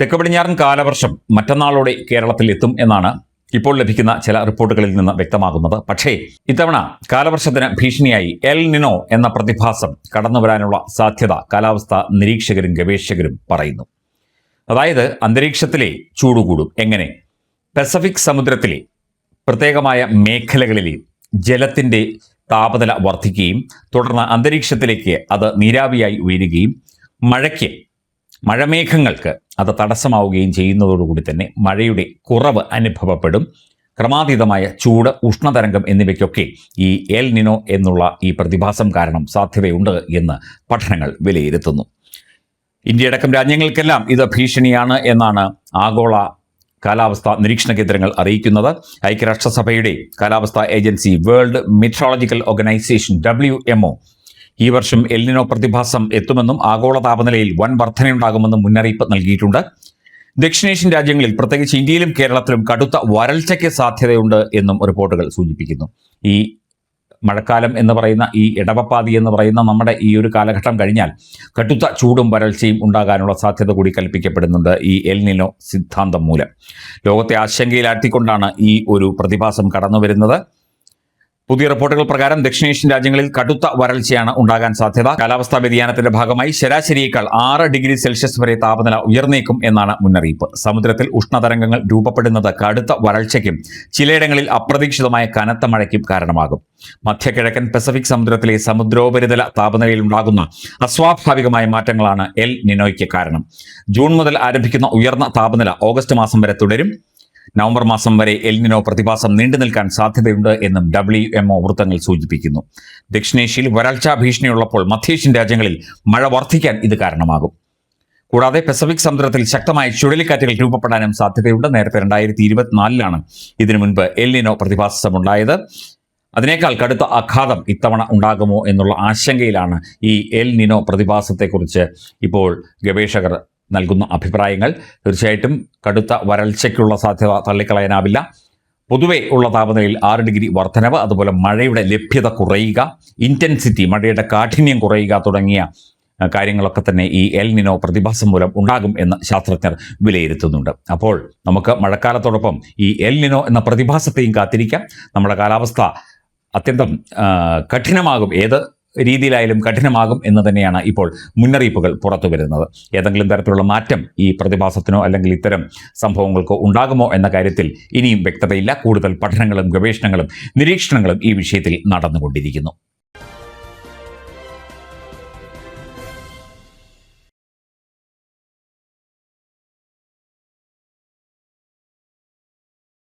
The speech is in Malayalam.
തെക്ക് പടിഞ്ഞാറൻ കാലവർഷം മറ്റന്നാളോടെ കേരളത്തിൽ എത്തും എന്നാണ് ഇപ്പോൾ ലഭിക്കുന്ന ചില റിപ്പോർട്ടുകളിൽ നിന്ന് വ്യക്തമാകുന്നത്. പക്ഷേ ഇത്തവണ കാലവർഷത്തിന് ഭീഷണിയായി എൽ നിനോ എന്ന പ്രതിഭാസം കടന്നുവരാനുള്ള സാധ്യത കാലാവസ്ഥാ നിരീക്ഷകരും ഗവേഷകരും പറയുന്നു. അതായത് അന്തരീക്ഷത്തിലെ ചൂട് കൂടും. എങ്ങനെ? പസഫിക് സമുദ്രത്തിലെ പ്രത്യേകമായ മേഖലകളിലെ ജലത്തിൻ്റെ താപനില വർദ്ധിക്കുകയും തുടർന്ന് അന്തരീക്ഷത്തിലേക്ക് അത് നീരാവിയായി ഉയരുകയും മഴമേഘങ്ങൾക്ക് അത് തടസ്സമാവുകയും ചെയ്യുന്നതോടുകൂടി തന്നെ മഴയുടെ കുറവ് അനുഭവപ്പെടും. ക്രമാതീതമായ ചൂട്, ഉഷ്ണതരംഗം എന്നിവയ്ക്കൊക്കെ ഈ എൽ നിനോ എന്നുള്ള ഈ പ്രതിഭാസം കാരണം സാധ്യതയുണ്ട് എന്ന് പഠനങ്ങൾ വിലയിരുത്തുന്നു. ഇന്ത്യയടക്കം രാജ്യങ്ങൾക്കെല്ലാം ഇത് ഭീഷണിയാണ് എന്നാണ് ആഗോള കാലാവസ്ഥാ നിരീക്ഷണ കേന്ദ്രങ്ങൾ അറിയിക്കുന്നത്. ഐക്യരാഷ്ട്രസഭയുടെ കാലാവസ്ഥാ agency world metrological organisation WMO ഈ വർഷം എൽ നിനോ പ്രതിഭാസം എത്തുമെന്നും ആഗോള താപനിലയിൽ വൻ വർധനയുണ്ടാകുമെന്നും മുന്നറിയിപ്പ് നൽകിയിട്ടുണ്ട്. ദക്ഷിണേഷ്യൻ രാജ്യങ്ങളിൽ പ്രത്യേകിച്ച് ഇന്ത്യയിലും കേരളത്തിലും കടുത്ത വരൾച്ചയ്ക്ക് സാധ്യതയുണ്ട് എന്നും റിപ്പോർട്ടുകൾ സൂചിപ്പിക്കുന്നു. ഈ മഴക്കാലം എന്ന് പറയുന്ന ഈ ഇടവപ്പാതി എന്ന് പറയുന്ന നമ്മുടെ ഈ ഒരു കാലഘട്ടം കഴിഞ്ഞാൽ കടുത്ത ചൂടും വരൾച്ചയും ഉണ്ടാകാനുള്ള സാധ്യത കൂടി കൽപ്പിക്കപ്പെടുന്നുണ്ട് ഈ എൽ നിനോ സിദ്ധാന്തം മൂലം. ലോകത്തെ ആശങ്കയിലാഴ്ത്തിക്കൊണ്ടാണ് ഈ ഒരു പ്രതിഭാസം കടന്നു വരുന്നത്. പുതിയ റിപ്പോർട്ടുകൾ പ്രകാരം ദക്ഷിണേഷ്യൻ രാജ്യങ്ങളിൽ കടുത്ത വരൾച്ചയാണ് ഉണ്ടാകാൻ സാധ്യത. കാലാവസ്ഥാ വ്യതിയാനത്തിന്റെ ഭാഗമായി ശരാശരിയേക്കാൾ 6 ഡിഗ്രി സെൽഷ്യസ് വരെ താപനില ഉയർന്നേക്കും എന്നാണ് മുന്നറിയിപ്പ്. സമുദ്രത്തിൽ ഉഷ്ണതരംഗങ്ങൾ രൂപപ്പെടുന്നത് കടുത്ത വരൾച്ചയ്ക്കും ചിലയിടങ്ങളിൽ അപ്രതീക്ഷിതമായ കനത്ത മഴയ്ക്കും കാരണമാകും. മധ്യകിഴക്കൻ പസഫിക് സമുദ്രത്തിലെ സമുദ്രോപരിതല താപനിലയിൽ ഉണ്ടാകുന്ന അസ്വാഭാവികമായ മാറ്റങ്ങളാണ് എൽ നിനോയ്ക്ക് കാരണം. ജൂൺ മുതൽ ആരംഭിക്കുന്ന ഉയർന്ന താപനില ഓഗസ്റ്റ് മാസം വരെ തുടരും. നവംബർ മാസം വരെ എൽ നിനോ പ്രതിഭാസം നീണ്ടു നിൽക്കാൻ സാധ്യതയുണ്ട് എന്നും WMO വൃത്തങ്ങൾ സൂചിപ്പിക്കുന്നു. ദക്ഷിണേഷ്യയിൽ വരൾച്ചാ ഭീഷണിയുള്ളപ്പോൾ മധ്യേഷ്യൻ രാജ്യങ്ങളിൽ മഴ വർദ്ധിക്കാൻ ഇത് കാരണമാകും. കൂടാതെ പസഫിക് സമുദ്രത്തിൽ ശക്തമായ ചുഴലിക്കാറ്റുകൾ രൂപപ്പെടാനും സാധ്യതയുണ്ട്. നേരത്തെ 2024 ഇതിനു മുൻപ് എൽ നിനോ പ്രതിഭാസമുണ്ടായത്. അതിനേക്കാൾ കടുത്ത ആഘാതം ഇത്തവണ ഉണ്ടാകുമോ എന്നുള്ള ആശങ്കയിലാണ് ഈ എൽ നിനോ പ്രതിഭാസത്തെക്കുറിച്ച് ഇപ്പോൾ ഗവേഷകർ നൽകുന്ന അഭിപ്രായങ്ങൾ. തീർച്ചയായിട്ടും കടുത്ത വരൾച്ചയ്ക്കുള്ള സാധ്യത തള്ളിക്കളയാനാവില്ല. പൊതുവെ ഉള്ള താപനിലയിൽ 6 ഡിഗ്രി വർധനവ്, അതുപോലെ മഴയുടെ ലഭ്യത കുറയുക, ഇൻറ്റൻസിറ്റി മഴയുടെ കാഠിന്യം കുറയുക തുടങ്ങിയ കാര്യങ്ങളൊക്കെ തന്നെ ഈ എൽ നിനോ പ്രതിഭാസം മൂലം ഉണ്ടാകും എന്ന് ശാസ്ത്രജ്ഞർ വിലയിരുത്തുന്നുണ്ട്. അപ്പോൾ നമുക്ക് മഴക്കാലത്തോടൊപ്പം ഈ എൽ നിനോ എന്ന പ്രതിഭാസത്തെയും കാത്തിരിക്കാം. നമ്മുടെ കാലാവസ്ഥ അത്യന്തം കഠിനമാകും, ഏത് രീതിയിലായാലും കഠിനമാകും എന്ന് തന്നെയാണ് ഇപ്പോൾ മുന്നറിയിപ്പുകൾ പുറത്തു വരുന്നത്. ഏതെങ്കിലും തരത്തിലുള്ള മാറ്റം ഈ പ്രതിഭാസത്തിനോ അല്ലെങ്കിൽ ഇത്തരം സംഭവങ്ങൾക്കോ ഉണ്ടാകുമോ എന്ന കാര്യത്തിൽ ഇനിയും വ്യക്തതയില്ല. കൂടുതൽ പഠനങ്ങളും ഗവേഷണങ്ങളും നിരീക്ഷണങ്ങളും ഈ വിഷയത്തിൽ നടന്നുകൊണ്ടിരിക്കുന്നു.